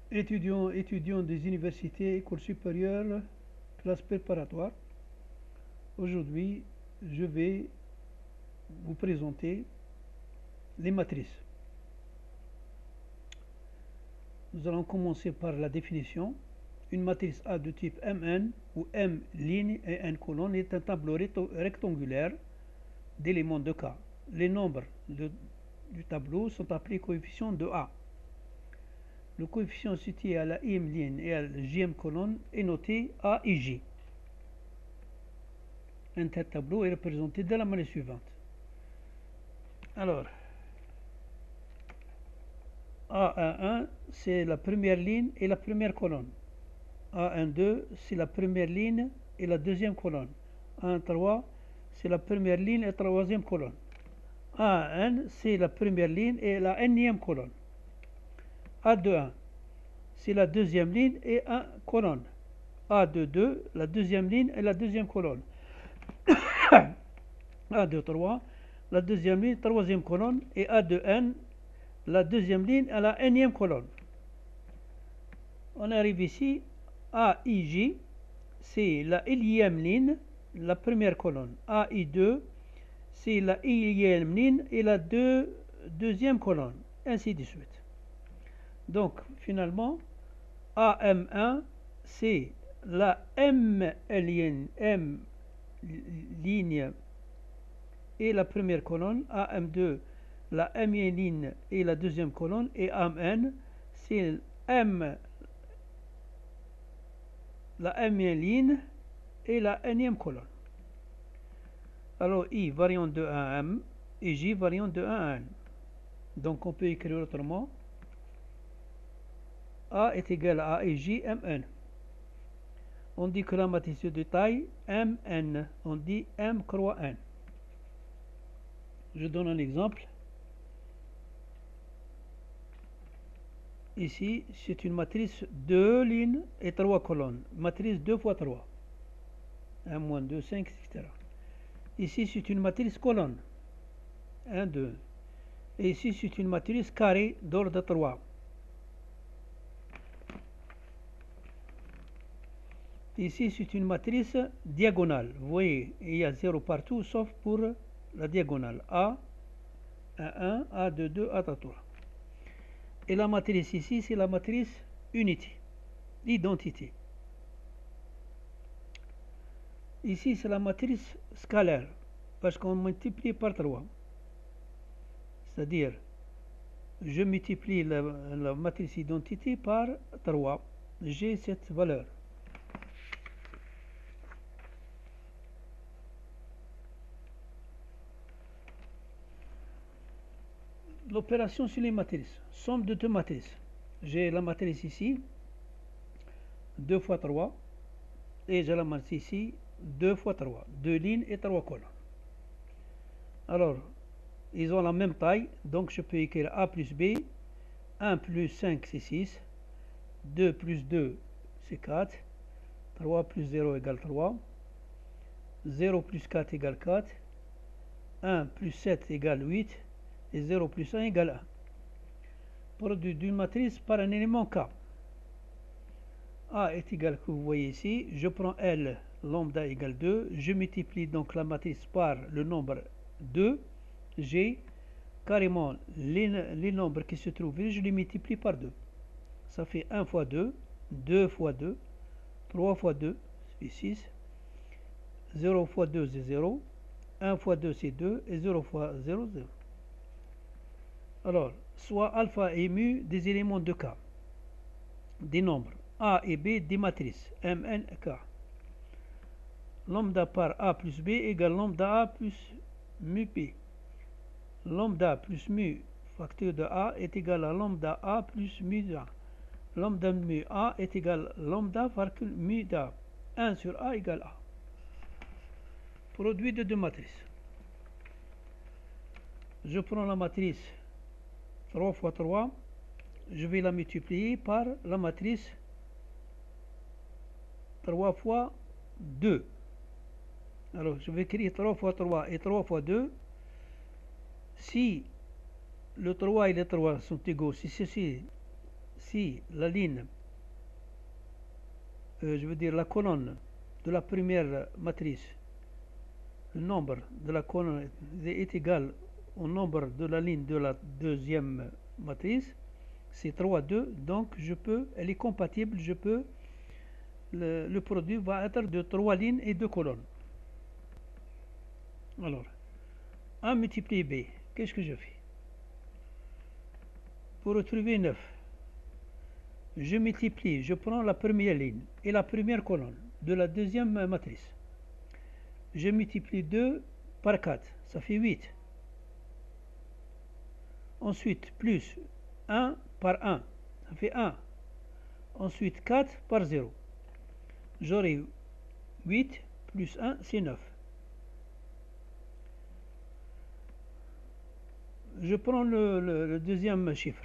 Étudiants des universités, écoles supérieures, classe préparatoire. Aujourd'hui, je vais vous présenter les matrices. Nous allons commencer par la définition. Une matrice A de type Mn, où M ligne et N colonne, est un tableau rectangulaire d'éléments de K. Les nombres du tableau sont appelés coefficients de A. Le coefficient situé à la im ligne et à la jm colonne est noté A et J. Un tel tableau est représenté de la manière suivante. Alors, A11, c'est la première ligne et la première colonne. A12, c'est la première ligne et la deuxième colonne. A13, c'est la première ligne et la troisième colonne. A1, c'est la première ligne et la énième colonne. A21, c'est la deuxième ligne et une colonne. A22, la deuxième ligne et la deuxième colonne. A23, la deuxième ligne, troisième colonne. Et A2N, la deuxième ligne et la énième colonne. On arrive ici, AIJ, c'est la énième ligne, la première colonne. AI2, c'est la énième ligne et la deuxième colonne, ainsi de suite. Donc, finalement, AM1, c'est la M ligne et la première colonne. AM2, la M ligne et la deuxième colonne. Et AMN, c'est la M ligne et la Nème colonne. Alors, I variant de 1 à M et J variant de 1 à N. Donc, on peut écrire autrement. A est égal à A et J, Mn. On dit que la matrice de taille Mn. On dit M croix N. Je donne un exemple. Ici, c'est une matrice 2 lignes et 3 colonnes. Matrice 2 fois 3. 1, moins 2, 5, etc. Ici, c'est une matrice colonne. 1, 2. Et ici, c'est une matrice carrée d'ordre 3. Ici, c'est une matrice diagonale. Vous voyez, il y a 0 partout, sauf pour la diagonale. A, A1, A2, 2, A3. Et la matrice ici, c'est la matrice unité, l'identité. Ici, c'est la matrice scalaire, parce qu'on multiplie par 3. C'est-à-dire, je multiplie la matrice identité par 3. J'ai cette valeur. L'opération sur les matrices. Somme de deux matrices. J'ai la matrice ici, 2 fois 3. Et j'ai la matrice ici, 2 fois 3. 2 lignes et 3 colonnes. Alors, ils ont la même taille, donc je peux écrire A plus B. 1 plus 5, c'est 6. 2 plus 2, c'est 4. 3 plus 0 égale 3. 0 plus 4 égale 4. 1 plus 7 égale 8. Et 0 plus 1 égale 1. Produit d'une matrice par un élément K. A est égal, que vous voyez ici, je prends L, lambda égale 2, je multiplie donc la matrice par le nombre 2, j'ai carrément les nombres qui se trouvent, je les multiplie par 2. Ça fait 1 fois 2, 2 fois 2, 3 fois 2, ça fait 6, 0 fois 2 c'est 0, 1 fois 2 c'est 2, et 0 fois 0, 0. Alors, soit alpha et mu des éléments de K, des nombres. A et B des matrices Mn K. Lambda par A plus B égale lambda A plus mu B. Lambda plus mu facteur de A est égal à lambda A plus mu A. Lambda mu A est égal à lambda facteur mu A. 1 sur A égale A. Produit de deux matrices. Je prends la matrice 3 fois 3. Je vais la multiplier par la matrice 3 fois 2. Alors, je vais écrire 3 fois 3 et 3 fois 2. Si le 3 et le 3 sont égaux, si ceci si la ligne, je veux dire la colonne de la première matrice, le nombre de la colonne est égal au nombre de la ligne de la deuxième matrice, c'est 3, 2, donc elle est compatible, le produit va être de 3 lignes et 2 colonnes. Alors, A multiplié B, qu'est-ce que je fais? Pour retrouver 9, je prends la première ligne et la première colonne de la deuxième matrice. Je multiplie 2 par 4, ça fait 8. Ensuite, plus 1 par 1, ça fait 1. Ensuite, 4 par 0. J'aurai 8 plus 1, c'est 9. Je prends le deuxième chiffre.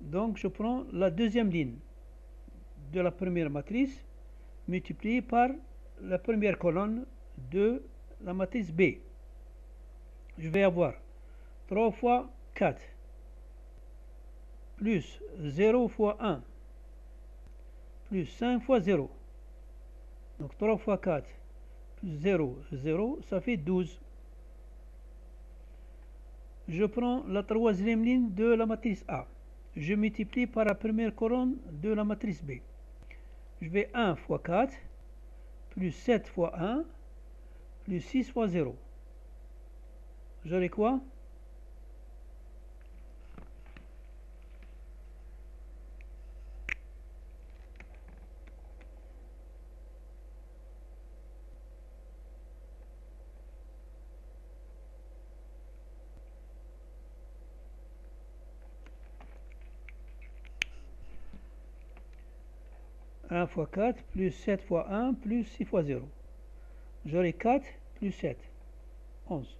Donc, je prends la deuxième ligne de la première matrice multipliée par la première colonne de la matrice B. Je vais avoir 3 fois 4 plus 0 fois 1 plus 5 fois 0. Donc 3 fois 4 plus 0, 0, ça fait 12. Je prends la troisième ligne de la matrice A. Je multiplie par la première colonne de la matrice B. Je vais 1 fois 4 plus 7 fois 1 plus 6 fois 0. J'aurai quoi? Un fois 4 plus 7 fois 1 plus 6 fois 0. J'aurai 4 plus 7, 11.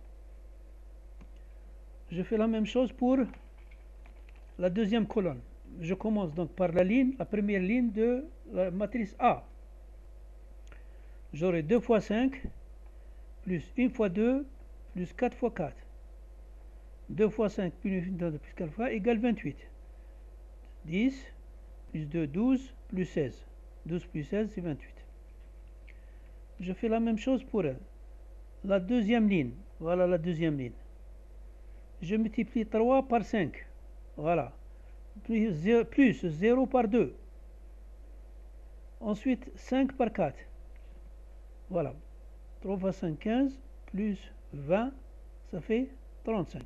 Je fais la même chose pour la deuxième colonne. Je commence donc par la première ligne de la matrice A. J'aurai 2 fois 5 plus 1 fois 2 plus 4 fois 4. 2 fois 5 plus 4 fois égale 28. 10 plus 2, 12 plus 16. 12 plus 16, c'est 28. Je fais la même chose pour la deuxième ligne. Voilà la deuxième ligne. Je multiplie 3 par 5. Voilà. Plus 0 par 2. Ensuite, 5 par 4. Voilà. 3 fois 5, 15, plus 20, ça fait 35.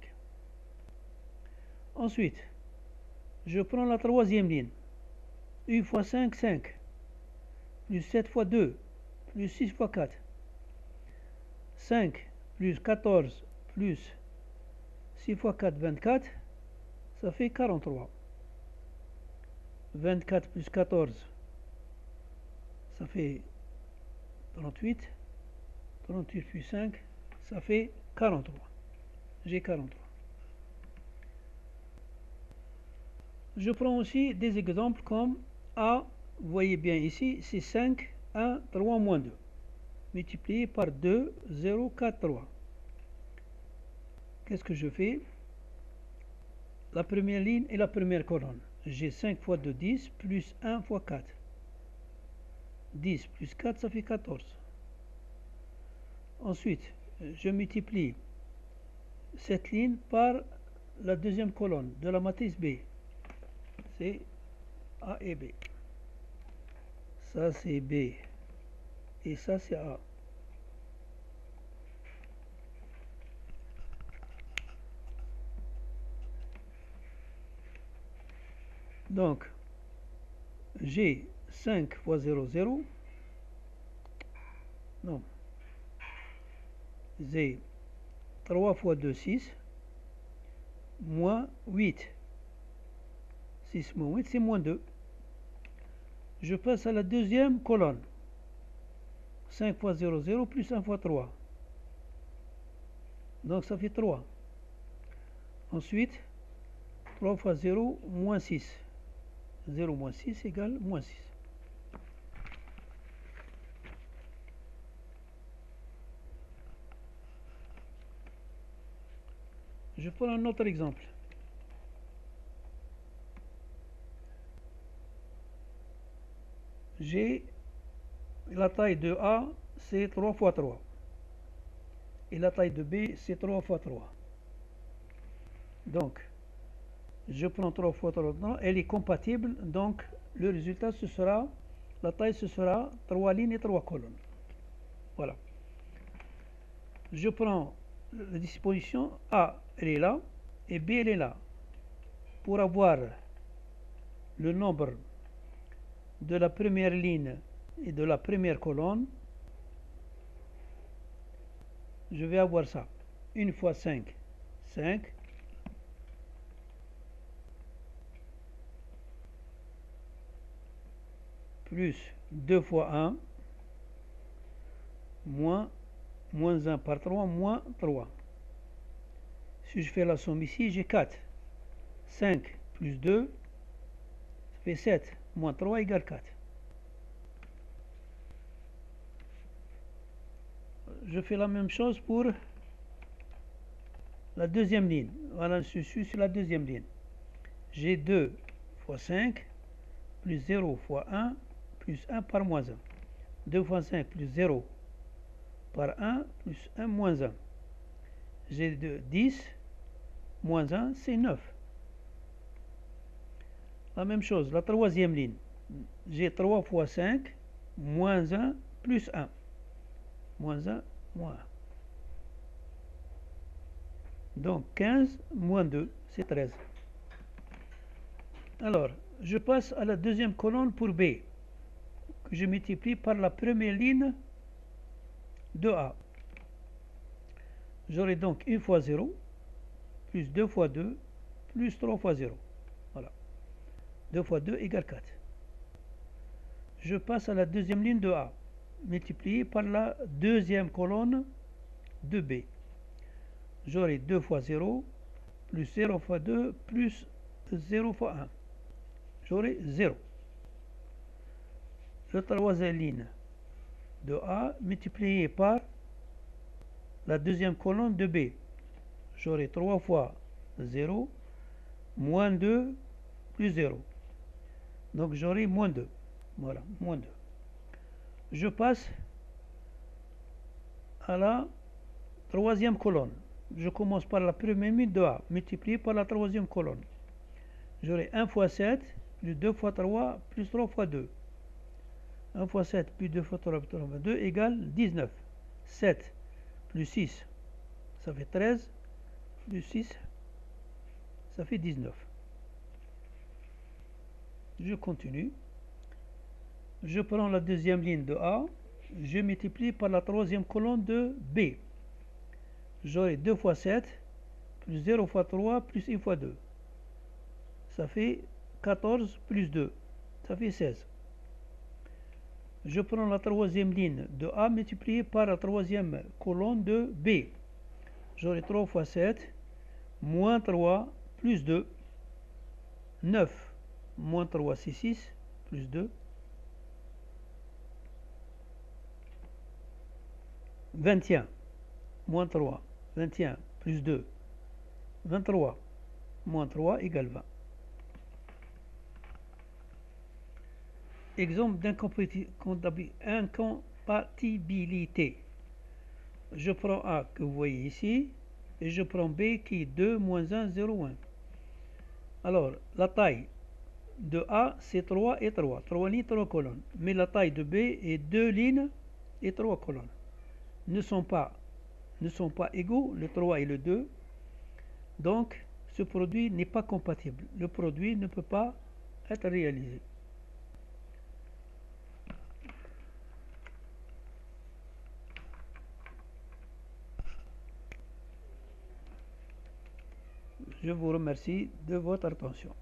Ensuite, je prends la troisième ligne. 1 fois 5, 5. Plus 7 fois 2, plus 6 fois 4. 5 plus 14 plus 6 fois 4, 24, ça fait 43. 24 plus 14, ça fait 38. 38 plus 5, ça fait 43. J'ai 43. Je prends aussi des exemples comme A, vous voyez bien ici, c'est 5, 1, 3, moins 2. Multiplié par 2, 0, 4, 3. Qu'est-ce que je fais? La première ligne et la première colonne. J'ai 5 fois 2, 10, plus 1 fois 4. 10 plus 4, ça fait 14. Ensuite, je multiplie cette ligne par la deuxième colonne de la matrice B. C'est A et B. Ça, c'est B. Et ça, c'est A. Donc, j'ai 5 fois 0, 0. Non. J'ai 3 fois 2, 6. Moins 8. 6 moins 8, c'est moins 2. Je passe à la deuxième colonne. 5 fois 0, 0, plus 1 fois 3. Donc ça fait 3. Ensuite, 3 fois 0, moins 6. 0 moins 6 égale moins 6. Je prends un autre exemple. j'ai la taille de A, c'est 3 fois 3. Et la taille de B, c'est 3 fois 3. Donc, je prends 3 fois 3, elle est compatible, donc le résultat, ce sera, la taille, ce sera 3 lignes et 3 colonnes. Voilà. Je prends la disposition A, elle est là, et B, elle est là. Pour avoir le nombre de la première ligne et de la première colonne, je vais avoir ça. 1 fois 5, 5. Plus 2 fois 1, moins 1 par 3, moins 3. Si je fais la somme ici, j'ai 4. 5 plus 2, ça fait 7. Moins 3 égale 4. Je fais la même chose pour la deuxième ligne. Voilà, je suis sur la deuxième ligne. J'ai 2 fois 5, plus 0 fois 1, plus 1 par moins 1. 2 fois 5 plus 0 par 1, plus 1 moins 1. J'ai 10, moins 1, c'est 9. La même chose, la troisième ligne. J'ai 3 fois 5, moins 1, plus 1. Moins 1, moins 1. Donc 15 moins 2, c'est 13. Alors, je passe à la deuxième colonne pour B, que je multiplie par la première ligne de A. J'aurai donc 1 fois 0, plus 2 fois 2, plus 3 fois 0. Voilà. 2 fois 2 égale 4. Je passe à la deuxième ligne de A, multipliée par la deuxième colonne de B. J'aurai 2 fois 0, plus 0 fois 2, plus 0 fois 1. J'aurai 0. La troisième ligne de A multipliée par la deuxième colonne de B. J'aurai 3 fois 0, moins 2, plus 0. Donc j'aurai moins 2. Voilà, moins 2. Je passe à la troisième colonne. Je commence par la première ligne de A, multipliée par la troisième colonne. J'aurai 1 fois 7, plus 2 fois 3, plus 3 fois 2. 1 fois 7, plus 2 fois 3, plus 3 fois 2, égale 19. 7 plus 6, ça fait 13, plus 6, ça fait 19. Je continue. Je prends la deuxième ligne de A, je multiplie par la troisième colonne de B. J'aurai 2 fois 7, plus 0 fois 3, plus 1 fois 2. Ça fait 14 plus 2, ça fait 16. Je prends la troisième ligne de A multipliée par la troisième colonne de B. J'aurai 3 fois 7, moins 3, plus 2, 9, moins 3, c'est 6, plus 2, 21, moins 3, 21, plus 2, 23, moins 3 égale 20. Exemple d'incompatibilité. Je prends A que vous voyez ici et je prends B qui est 2, moins 1, 0, 1. Alors, la taille de A, c'est 3 et 3. 3 lignes, 3 colonnes. Mais la taille de B est 2 lignes et 3 colonnes. Ne sont pas égaux, le 3 et le 2. Donc, ce produit n'est pas compatible. Le produit ne peut pas être réalisé. Je vous remercie de votre attention.